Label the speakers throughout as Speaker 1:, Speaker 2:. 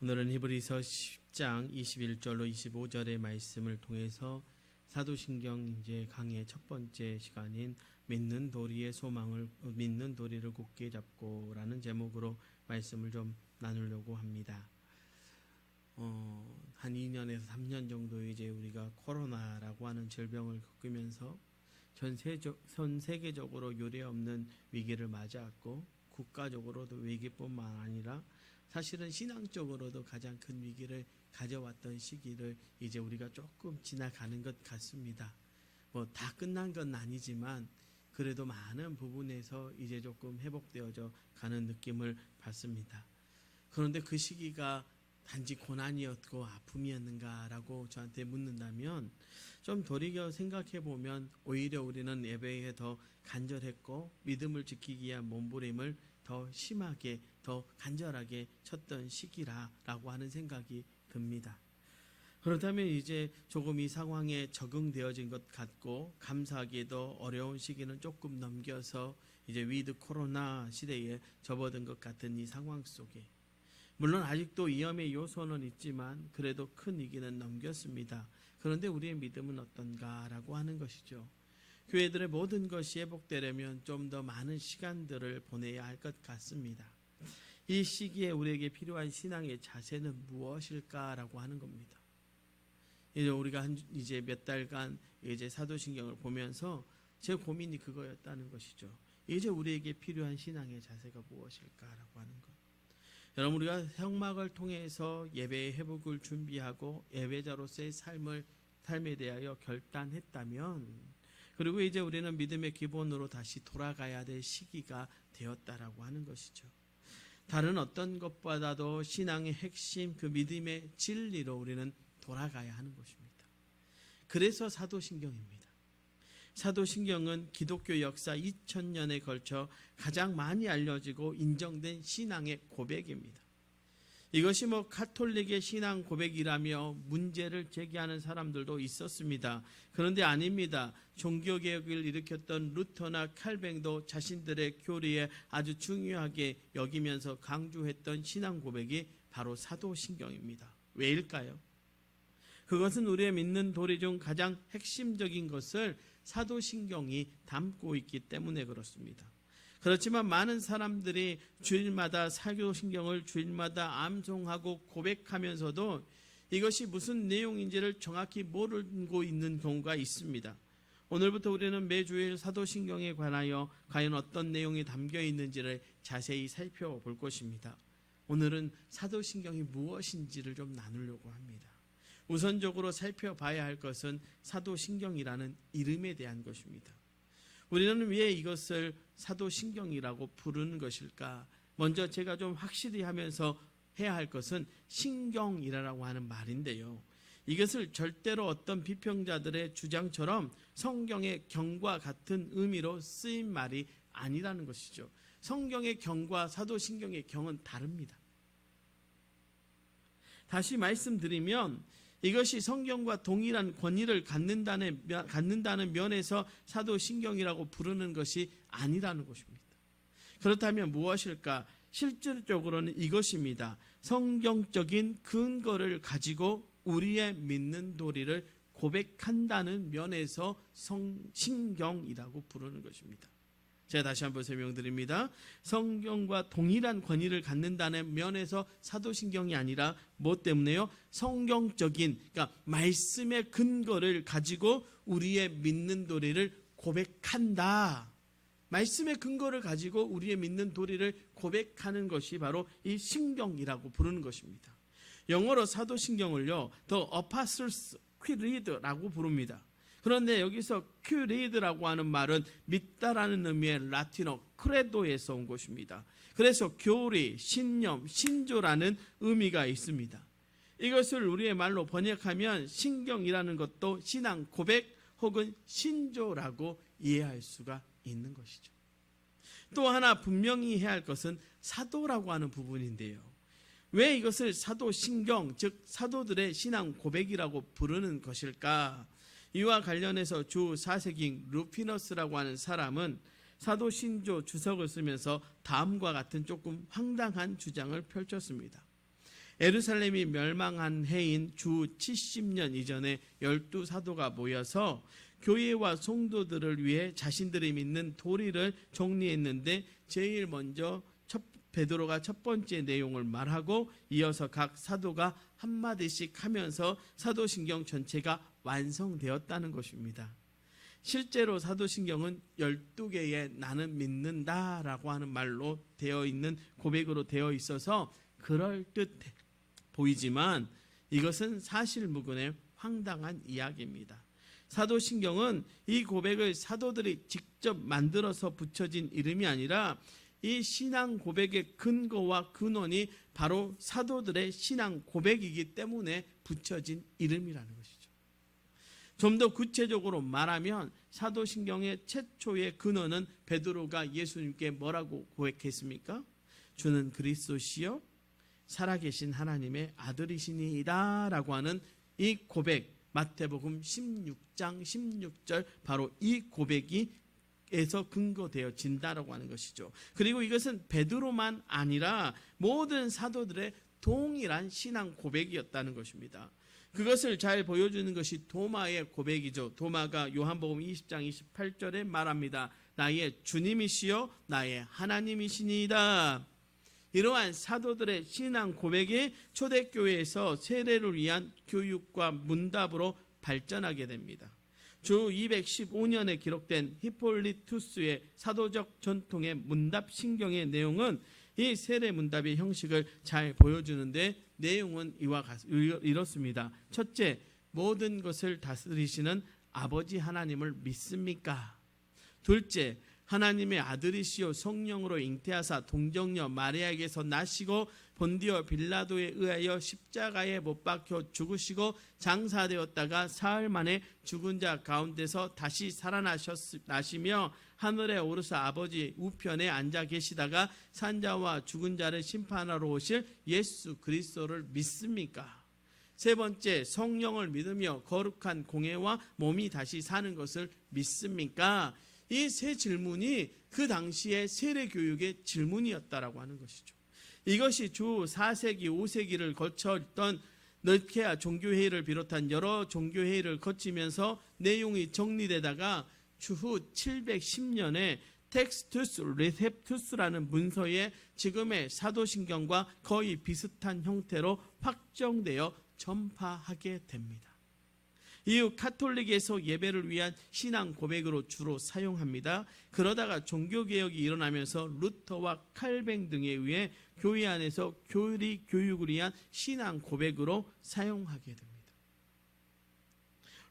Speaker 1: 오늘은 히브리서 10장 21절로 25절의 말씀을 통해서 사도신경 이제 강의 첫 번째 시간인 믿는 도리의 소망을 믿는 도리를 굳게 잡고라는 제목으로 말씀을 좀 나누려고 합니다. 한 2년에서 3년 정도 이제 우리가 코로나라고 하는 질병을 겪으면서 전 세계적으로 유례없는 위기를 맞이했고 국가적으로도 위기뿐만 아니라 사실은 신앙적으로도 가장 큰 위기를 가져왔던 시기를 이제 우리가 조금 지나가는 것 같습니다. 다 끝난 건 아니지만 그래도 많은 부분에서 이제 조금 회복되어져 가는 느낌을 받습니다. 그런데 그 시기가 단지 고난이었고 아픔이었는가라고 저한테 묻는다면 좀 돌이켜 생각해 보면 오히려 우리는 예배에 더 간절했고 믿음을 지키기 위한 몸부림을 더 심하게 더 간절하게 쳤던 시기라고 하는 생각이 듭니다. 그렇다면 이제 조금 이 상황에 적응되어진 것 같고 감사하게도 어려운 시기는 조금 넘겨서 이제 위드 코로나 시대에 접어든 것 같은 이 상황 속에 물론 아직도 위험의 요소는 있지만 그래도 큰 위기는 넘겼습니다. 그런데 우리의 믿음은 어떤가라고 하는 것이죠. 교회들의 모든 것이 회복되려면 좀 더 많은 시간들을 보내야 할 것 같습니다. 이 시기에 우리에게 필요한 신앙의 자세는 무엇일까라고 하는 겁니다. 이제 우리가 이제 몇 달간 이제 사도신경을 보면서 제 고민이 그거였다는 것이죠. 이제 우리에게 필요한 신앙의 자세가 무엇일까라고 하는 것. 여러분, 우리가 성막을 통해서 예배의 회복을 준비하고 예배자로서의 삶에 대하여 결단했다면 그리고 이제 우리는 믿음의 기본으로 다시 돌아가야 될 시기가 되었다라고 하는 것이죠. 다른 어떤 것보다도 신앙의 핵심, 그 믿음의 진리로 우리는 돌아가야 하는 것입니다. 그래서 사도신경입니다. 사도신경은 기독교 역사 2000년에 걸쳐 가장 많이 알려지고 인정된 신앙의 고백입니다. 이것이 가톨릭의 신앙 고백이라며 문제를 제기하는 사람들도 있었습니다. 그런데 아닙니다. 종교개혁을 일으켰던 루터나 칼뱅도 자신들의 교리에 아주 중요하게 여기면서 강조했던 신앙 고백이 바로 사도신경입니다. 왜일까요? 그것은 우리의 믿는 도리 중 가장 핵심적인 것을 사도신경이 담고 있기 때문에 그렇습니다. 그렇지만 많은 사람들이 주일마다 사도신경을 주일마다 암송하고 고백하면서도 이것이 무슨 내용인지를 정확히 모르고 있는 경우가 있습니다. 오늘부터 우리는 매주일 사도신경에 관하여 과연 어떤 내용이 담겨 있는지를 자세히 살펴볼 것입니다. 오늘은 사도신경이 무엇인지를 좀 나누려고 합니다. 우선적으로 살펴봐야 할 것은 사도신경이라는 이름에 대한 것입니다. 우리는 왜 이것을 사도신경이라고 부르는 것일까? 먼저 제가 좀 확실히 하면서 해야 할 것은 신경이라고 하는 말인데요. 이것을 절대로 어떤 비평자들의 주장처럼 성경의 경과 같은 의미로 쓰인 말이 아니라는 것이죠. 성경의 경과 사도신경의 경은 다릅니다. 다시 말씀드리면 이것이 성경과 동일한 권위를 갖는다는 면에서 사도신경이라고 부르는 것이 아니라는 것입니다. 그렇다면 무엇일까? 실질적으로는 이것입니다. 성경적인 근거를 가지고 우리의 믿는 도리를 고백한다는 면에서 신경이라고 부르는 것입니다. 제가 다시 한번 설명드립니다. 성경과 동일한 권위를 갖는다는 면에서 사도신경이 아니라 뭐 때문에요? 성경적인, 그러니까 말씀의 근거를 가지고 우리의 믿는 도리를 고백한다. 말씀의 근거를 가지고 우리의 믿는 도리를 고백하는 것이 바로 이 신경이라고 부르는 것입니다. 영어로 사도신경을요, The Apostles' Creed라고 부릅니다. 그런데 여기서 큐리드라고 하는 말은 믿다라는 의미의 라틴어 크레도에서 온 것입니다. 그래서 교리, 신념, 신조라는 의미가 있습니다. 이것을 우리의 말로 번역하면 신경이라는 것도 신앙 고백 혹은 신조라고 이해할 수가 있는 것이죠. 또 하나 분명히 해야 할 것은 사도라고 하는 부분인데요. 왜 이것을 사도신경, 즉 사도들의 신앙 고백이라고 부르는 것일까? 이와 관련해서 주 4세기 루피너스라고 하는 사람은 사도신조 주석을 쓰면서 다음과 같은 조금 황당한 주장을 펼쳤습니다. 예루살렘이 멸망한 해인 주 70년 이전에 12사도가 모여서 교회와 성도들을 위해 자신들이 믿는 도리를 정리했는데, 제일 먼저 베드로가 첫 번째 내용을 말하고 이어서 각 사도가 한마디씩 하면서 사도신경 전체가 완성되었다는 것입니다. 실제로 사도신경은 12개의 나는 믿는다라고 하는 말로 되어 있는 고백으로 되어 있어서 그럴듯해 보이지만 이것은 사실무근의 황당한 이야기입니다. 사도신경은 이 고백을 사도들이 직접 만들어서 붙여진 이름이 아니라 이 신앙 고백의 근거와 근원이 바로 사도들의 신앙 고백이기 때문에 붙여진 이름이라는 것이죠. 좀 더 구체적으로 말하면 사도신경의 최초의 근원은 베드로가 예수님께 뭐라고 고백했습니까? 주는 그리스도시요 살아계신 하나님의 아들이시니이다 라고 하는 이 고백, 마태복음 16장 16절, 바로 이 고백이 에서 근거되어진다라고 하는 것이죠. 그리고 이것은 베드로만 아니라 모든 사도들의 동일한 신앙 고백이었다는 것입니다. 그것을 잘 보여주는 것이 도마의 고백이죠. 도마가 요한복음 20장 28절에 말합니다. 나의 주님이시여 나의 하나님이시니이다. 이러한 사도들의 신앙 고백이 초대교회에서 세례를 위한 교육과 문답으로 발전하게 됩니다. 주 215년에 기록된 히폴리투스의 사도적 전통의 문답 신경의 내용은 이 세례 문답의 형식을 잘 보여주는데, 내용은 이렇습니다. 첫째, 모든 것을 다스리시는 아버지 하나님을 믿습니까? 둘째, 하나님의 아들이시요 성령으로 잉태하사 동정녀 마리아에게서 나시고 본디오 빌라도에 의하여 십자가에 못 박혀 죽으시고 장사되었다가 사흘 만에 죽은 자 가운데서 다시 살아나시며 하늘에 오르사 아버지 우편에 앉아 계시다가 산자와 죽은 자를 심판하러 오실 예수 그리스도를 믿습니까? 세 번째, 성령을 믿으며 거룩한 공예와 몸이 다시 사는 것을 믿습니까? 이 세 질문이 그 당시의 세례교육의 질문이었다라고 하는 것이죠. 이것이 주 4세기, 5세기를 거쳤던 느케아 종교회의를 비롯한 여러 종교회의를 거치면서 내용이 정리되다가 주후 710년에 텍스투스 리셉투스라는 문서에 지금의 사도신경과 거의 비슷한 형태로 확정되어 전파하게 됩니다. 이후 카톨릭에서 예배를 위한 신앙 고백으로 주로 사용합니다. 그러다가 종교개혁이 일어나면서 루터와 칼뱅 등에 의해 교회 안에서 교리 교육을 위한 신앙 고백으로 사용하게 됩니다.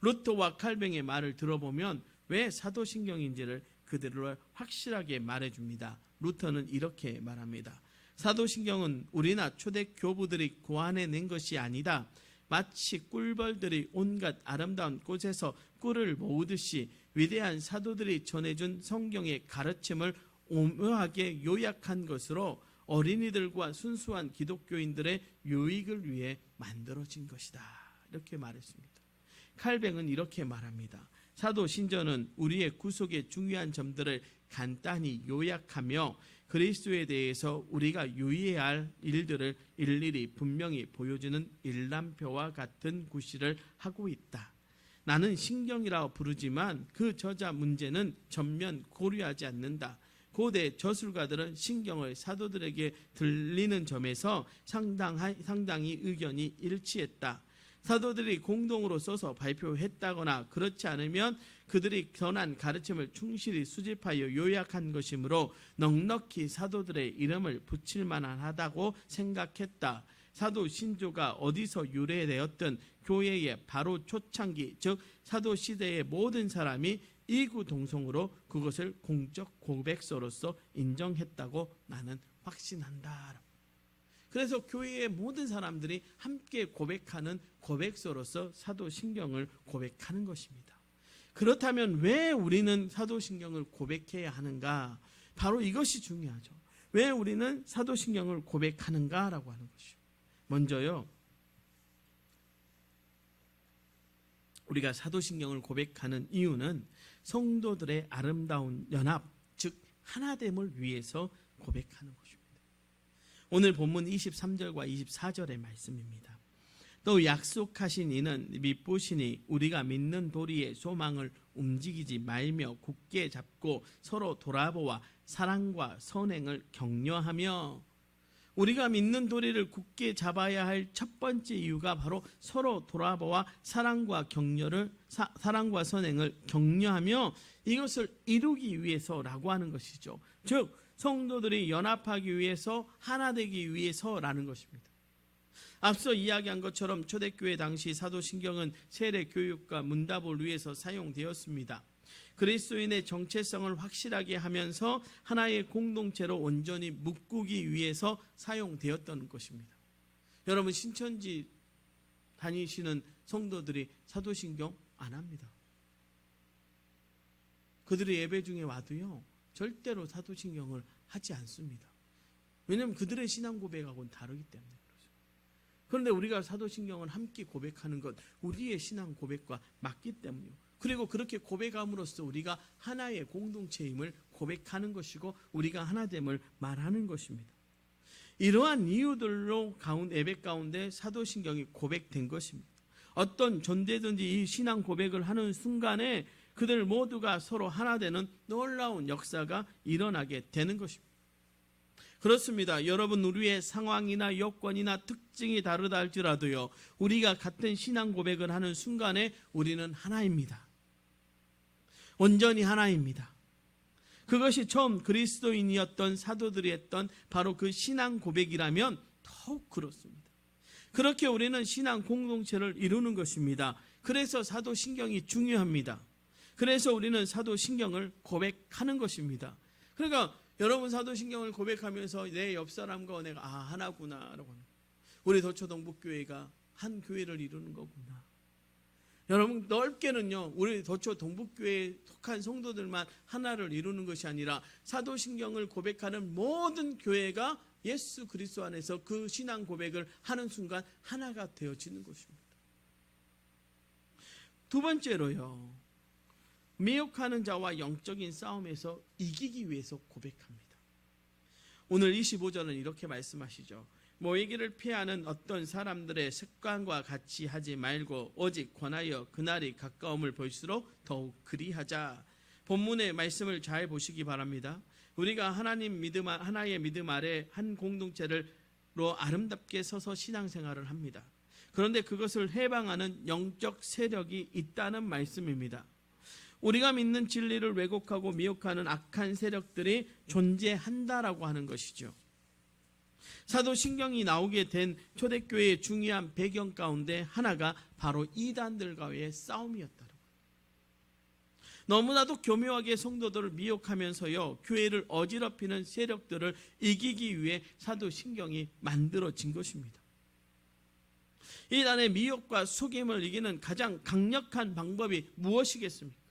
Speaker 1: 루터와 칼뱅의 말을 들어보면 왜 사도신경인지를 그대로 확실하게 말해줍니다. 루터는 이렇게 말합니다. 사도신경은 우리나 초대 교부들이 고안해낸 것이 아니다. 마치 꿀벌들이 온갖 아름다운 꽃에서 꿀을 모으듯이 위대한 사도들이 전해준 성경의 가르침을 오묘하게 요약한 것으로 어린이들과 순수한 기독교인들의 유익을 위해 만들어진 것이다. 이렇게 말했습니다. 칼뱅은 이렇게 말합니다. 사도신전은 우리의 구속의 중요한 점들을 간단히 요약하며 그리스도에 대해서 우리가 유의해야 할 일들을 일일이 분명히 보여주는 일람표와 같은 구실을 하고 있다. 나는 신경이라고 부르지만 그 저자 문제는 전면 고려하지 않는다. 고대 저술가들은 신경을 사도들에게 들리는 점에서 상당히 의견이 일치했다. 사도들이 공동으로 써서 발표했다거나 그렇지 않으면 그들이 전한 가르침을 충실히 수집하여 요약한 것이므로 넉넉히 사도들의 이름을 붙일 만하다고 생각했다. 사도 신조가 어디서 유래되었든 교회의 바로 초창기, 즉 사도 시대의 모든 사람이 이구동성으로 그것을 공적 고백서로서 인정했다고 나는 확신한다. 그래서 교회의 모든 사람들이 함께 고백하는 고백서로서 사도신경을 고백하는 것입니다. 그렇다면 왜 우리는 사도신경을 고백해야 하는가? 바로 이것이 중요하죠. 왜 우리는 사도신경을 고백하는가라고 하는 것이죠. 먼저요, 우리가 사도신경을 고백하는 이유는 성도들의 아름다운 연합, 즉 하나됨을 위해서 고백하는 것입니다. 오늘 본문 23절과 24절의 말씀입니다. 또 약속하신 이는 믿보시니 우리가 믿는 도리의 소망을 움직이지 말며 굳게 잡고 서로 돌아보아 사랑과 선행을 격려하며. 우리가 믿는 도리를 굳게 잡아야 할 첫 번째 이유가 바로 서로 돌아보아 사랑과 선행을 격려하며 이것을 이루기 위해서라고 하는 것이죠. 즉 성도들이 연합하기 위해서, 하나 되기 위해서라는 것입니다. 앞서 이야기한 것처럼 초대교회 당시 사도신경은 세례 교육과 문답을 위해서 사용되었습니다. 그리스도인의 정체성을 확실하게 하면서 하나의 공동체로 온전히 묶기 위해서 사용되었던 것입니다. 여러분, 신천지 다니시는 성도들이 사도신경 안 합니다. 그들의 예배 중에 와도요, 절대로 사도신경을 하지 않습니다. 왜냐하면 그들의 신앙 고백하고는 다르기 때문에 그렇죠. 그런데 우리가 사도신경을 함께 고백하는 것, 우리의 신앙 고백과 맞기 때문이요. 그리고 그렇게 고백함으로써 우리가 하나의 공동체임을 고백하는 것이고 우리가 하나됨을 말하는 것입니다. 이러한 이유들로 예배 가운데 사도신경이 고백된 것입니다. 어떤 존재든지 이 신앙 고백을 하는 순간에 그들 모두가 서로 하나 되는 놀라운 역사가 일어나게 되는 것입니다. 그렇습니다. 여러분, 우리의 상황이나 여건이나 특징이 다르다 할지라도요, 우리가 같은 신앙 고백을 하는 순간에 우리는 하나입니다. 온전히 하나입니다. 그것이 처음 그리스도인이었던 사도들이 했던 바로 그 신앙 고백이라면 더욱 그렇습니다. 그렇게 우리는 신앙 공동체를 이루는 것입니다. 그래서 사도신경이 중요합니다. 그래서 우리는 사도신경을 고백하는 것입니다. 그러니까 여러분, 사도신경을 고백하면서 내 옆 사람과 내가 하나구나라고 하는, 우리 도초동북교회가 한 교회를 이루는 거구나. 여러분, 넓게는요, 우리 도초 동북교회에 속한 성도들만 하나를 이루는 것이 아니라 사도신경을 고백하는 모든 교회가 예수 그리스도 안에서 그 신앙 고백을 하는 순간 하나가 되어지는 것입니다. 두 번째로요, 미혹하는 자와 영적인 싸움에서 이기기 위해서 고백합니다. 오늘 25절은 이렇게 말씀하시죠. 모이기를 피하는 어떤 사람들의 습관과 같이 하지 말고 오직 권하여 그날이 가까움을 볼수록 더욱 그리하자. 본문의 말씀을 잘 보시기 바랍니다. 우리가 하나의 믿음 아래 한 공동체로 아름답게 서서 신앙생활을 합니다. 그런데 그것을 해방하는 영적 세력이 있다는 말씀입니다. 우리가 믿는 진리를 왜곡하고 미혹하는 악한 세력들이 존재한다라고 하는 것이죠. 사도신경이 나오게 된 초대교회의 중요한 배경 가운데 하나가 바로 이단들과의 싸움이었다고. 너무나도 교묘하게 성도들을 미혹하면서요, 교회를 어지럽히는 세력들을 이기기 위해 사도신경이 만들어진 것입니다. 이단의 미혹과 속임을 이기는 가장 강력한 방법이 무엇이겠습니까?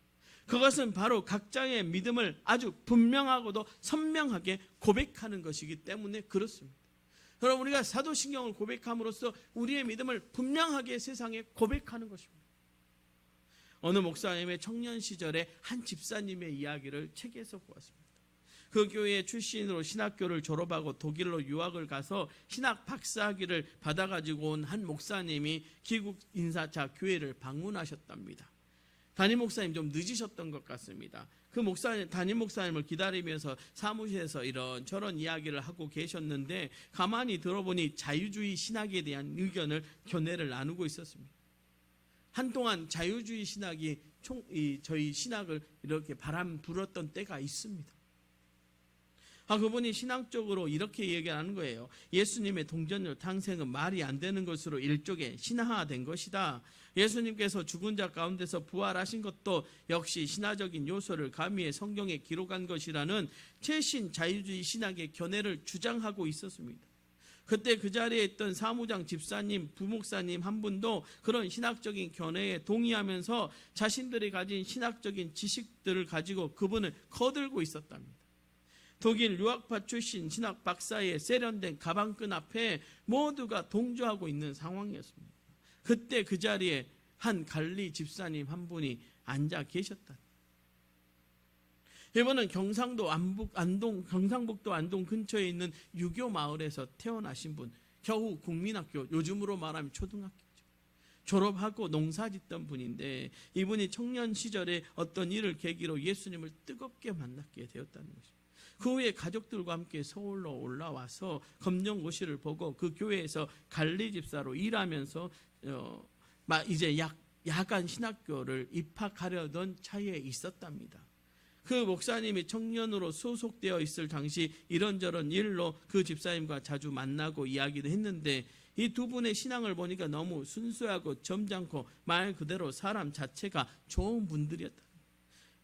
Speaker 1: 그것은 바로 각자의 믿음을 아주 분명하고도 선명하게 고백하는 것이기 때문에 그렇습니다. 여러분, 우리가 사도신경을 고백함으로써 우리의 믿음을 분명하게 세상에 고백하는 것입니다. 어느 목사님의 청년 시절에 한 집사님의 이야기를 책에서 보았습니다. 그 교회 출신으로 신학교를 졸업하고 독일로 유학을 가서 신학 박사학위를 받아가지고 온 한 목사님이 귀국 인사차 교회를 방문하셨답니다. 담임 목사님 좀 늦으셨던 것 같습니다. 그 담임 목사님을 기다리면서 사무실에서 이런저런 이야기를 하고 계셨는데 가만히 들어보니 자유주의 신학에 대한 의견을 교내를 나누고 있었습니다. 한동안 자유주의 신학이 저희 신학을 이렇게 바람 불었던 때가 있습니다. 그분이 신앙적으로 이렇게 얘기하는 거예요. 예수님의 동전을 탄생은 말이 안 되는 것으로 일종의 신화된 것이다. 예수님께서 죽은 자 가운데서 부활하신 것도 역시 신화적인 요소를 가미해 성경에 기록한 것이라는 최신 자유주의 신학의 견해를 주장하고 있었습니다. 그때 그 자리에 있던 사무장 집사님, 부목사님 한 분도 그런 신학적인 견해에 동의하면서 자신들이 가진 신학적인 지식들을 가지고 그분을 거들고 있었답니다. 독일 유학파 출신 신학 박사의 세련된 가방끈 앞에 모두가 동조하고 있는 상황이었습니다. 그때 그 자리에 한 갈리 집사님 한 분이 앉아 계셨다. 이번은 경상도 경상북도 안동 근처에 있는 유교 마을에서 태어나신 분, 겨우 국민학교, 요즘으로 말하면 초등학교죠. 졸업하고 농사 짓던 분인데 이분이 청년 시절에 어떤 일을 계기로 예수님을 뜨겁게 만나게 되었다는 것입니다. 그 후에 가족들과 함께 서울로 올라와서 검정고시를 보고 그 교회에서 관리 집사로 일하면서 이제 야간 신학교를 입학하려던 차에 있었답니다. 그 목사님이 청년으로 소속되어 있을 당시 이런저런 일로 그 집사님과 자주 만나고 이야기도 했는데 이 두 분의 신앙을 보니까 너무 순수하고 점잖고 말 그대로 사람 자체가 좋은 분들이었다.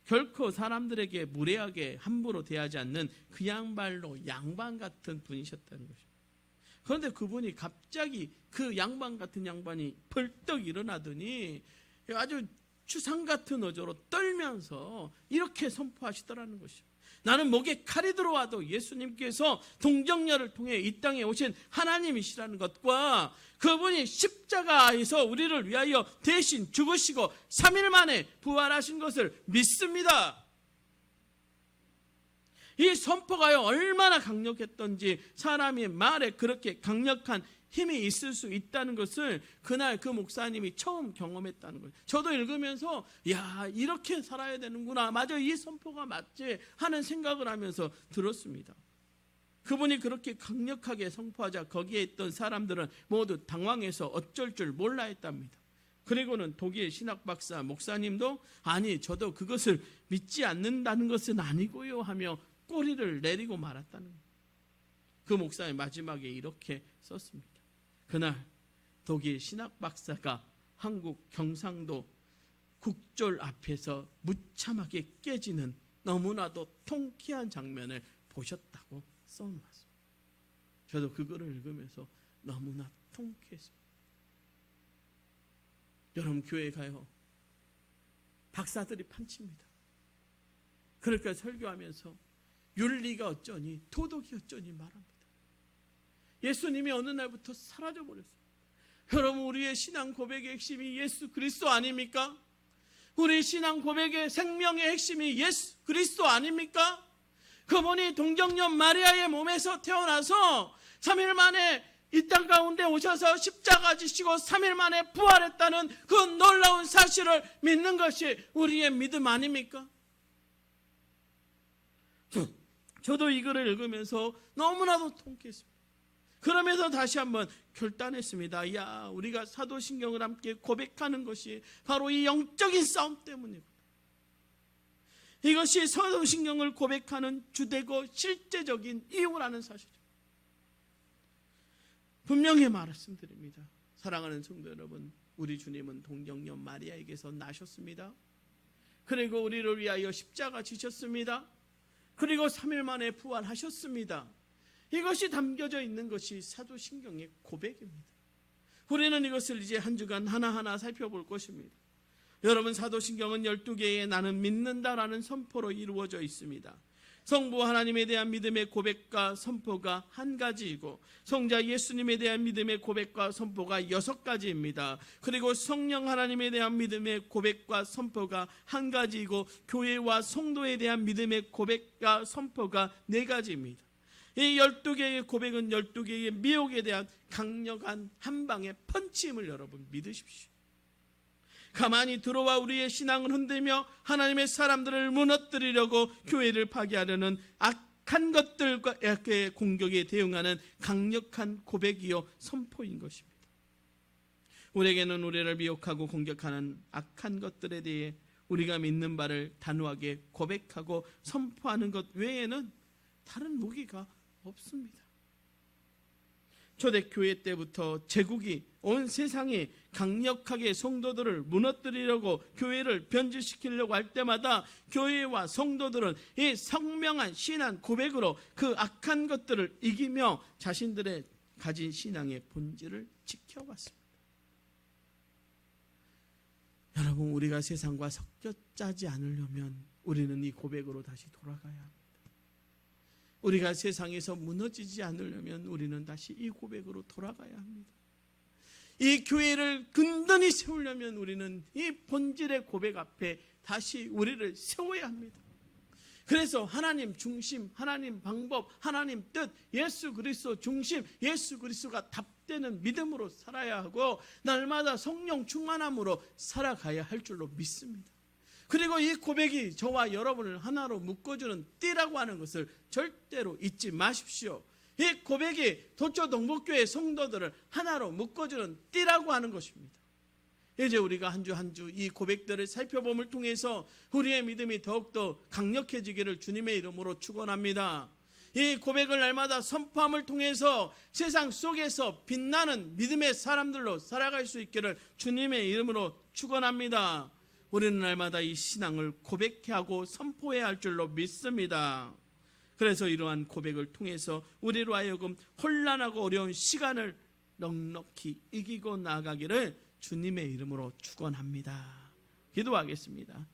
Speaker 1: 결코 사람들에게 무례하게 함부로 대하지 않는 그야말로 양반 같은 분이셨다는 것입니다. 그런데 그분이 갑자기 그 양반 같은 양반이 벌떡 일어나더니 아주 추상 같은 어조로 떨면서 이렇게 선포하시더라는 것이죠. 나는 목에 칼이 들어와도 예수님께서 동정녀를 통해 이 땅에 오신 하나님이시라는 것과 그분이 십자가에서 우리를 위하여 대신 죽으시고 3일 만에 부활하신 것을 믿습니다. 이 선포가요 얼마나 강력했던지 사람의 말에 그렇게 강력한 힘이 있을 수 있다는 것을 그날 그 목사님이 처음 경험했다는 거예요. 저도 읽으면서 야 이렇게 살아야 되는구나, 맞아 이 선포가 맞지 하는 생각을 하면서 들었습니다. 그분이 그렇게 강력하게 선포하자 거기에 있던 사람들은 모두 당황해서 어쩔 줄 몰라 했답니다. 그리고는 독일 신학 박사 목사님도 아니 저도 그것을 믿지 않는다는 것은 아니고요 하며 꼬리를 내리고 말았다는 거예요. 그 목사님 마지막에 이렇게 썼습니다. 그날 독일 신학 박사가 한국 경상도 국졸 앞에서 무참하게 깨지는 너무나도 통쾌한 장면을 보셨다고 써놓았습니다. 저도 그거를 읽으면서 너무나 통쾌했습니다. 여러분 교회 가요. 박사들이 판칩니다. 그러니까 설교하면서 윤리가 어쩌니 도덕이 어쩌니 말합니다. 예수님이 어느 날부터 사라져버렸어요. 여러분 우리의 신앙 고백의 핵심이 예수 그리스도 아닙니까? 우리 신앙 고백의 생명의 핵심이 예수 그리스도 아닙니까? 그분이 동정녀 마리아의 몸에서 태어나서 3일 만에 이 땅 가운데 오셔서 십자가 지시고 3일 만에 부활했다는 그 놀라운 사실을 믿는 것이 우리의 믿음 아닙니까? 저도 이거를 읽으면서 너무나도 통쾌했습니다. 그러면서 다시 한번 결단했습니다. 야, 우리가 사도신경을 함께 고백하는 것이 바로 이 영적인 싸움 때문이구나. 이것이 사도신경을 고백하는 주되고 실제적인 이유라는 사실이죠. 분명히 말씀드립니다. 사랑하는 성도 여러분, 우리 주님은 동정녀 마리아에게서 나셨습니다. 그리고 우리를 위하여 십자가 지셨습니다. 그리고 3일 만에 부활하셨습니다. 이것이 담겨져 있는 것이 사도신경의 고백입니다. 우리는 이것을 이제 한 주간 하나하나 살펴볼 것입니다. 여러분 사도신경은 12개의 나는 믿는다라는 선포로 이루어져 있습니다. 성부 하나님에 대한 믿음의 고백과 선포가 한 가지이고 성자 예수님에 대한 믿음의 고백과 선포가 6가지입니다. 그리고 성령 하나님에 대한 믿음의 고백과 선포가 한 가지이고 교회와 성도에 대한 믿음의 고백과 선포가 4가지입니다. 이 12개의 고백은 12개의 미혹에 대한 강력한 한 방의 펀치임을 여러분 믿으십시오. 가만히 들어와 우리의 신앙을 흔들며 하나님의 사람들을 무너뜨리려고 교회를 파괴하려는 악한 것들과의 공격에 대응하는 강력한 고백이요 선포인 것입니다. 우리에게는 우리를 미혹하고 공격하는 악한 것들에 대해 우리가 믿는 바를 단호하게 고백하고 선포하는 것 외에는 다른 무기가 없습니다. 초대교회 때부터 제국이 온 세상에 강력하게 성도들을 무너뜨리려고 교회를 변질시키려고 할 때마다 교회와 성도들은 이 성명한 신앙 고백으로 그 악한 것들을 이기며 자신들의 가진 신앙의 본질을 지켜왔습니다. 여러분 우리가 세상과 섞여 짜지 않으려면 우리는 이 고백으로 다시 돌아가야 합니다. 우리가 세상에서 무너지지 않으려면 우리는 다시 이 고백으로 돌아가야 합니다. 이 교회를 든든히 세우려면 우리는 이 본질의 고백 앞에 다시 우리를 세워야 합니다. 그래서 하나님 중심, 하나님 방법, 하나님 뜻, 예수 그리스도 중심, 예수 그리스도가 답되는 믿음으로 살아야 하고 날마다 성령 충만함으로 살아가야 할 줄로 믿습니다. 그리고 이 고백이 저와 여러분을 하나로 묶어주는 띠라고 하는 것을 절대로 잊지 마십시오. 이 고백이 도초 동복교회 성도들을 하나로 묶어주는 띠라고 하는 것입니다. 이제 우리가 한 주 한 주 이 고백들을 살펴봄을 통해서 우리의 믿음이 더욱더 강력해지기를 주님의 이름으로 축원합니다. 이 고백을 날마다 선포함을 통해서 세상 속에서 빛나는 믿음의 사람들로 살아갈 수 있기를 주님의 이름으로 축원합니다. 우리는 날마다 이 신앙을 고백해야 하고 선포해야 할 줄로 믿습니다. 그래서 이러한 고백을 통해서 우리로 하여금 혼란하고 어려운 시간을 넉넉히 이기고 나아가기를 주님의 이름으로 축원합니다. 기도하겠습니다.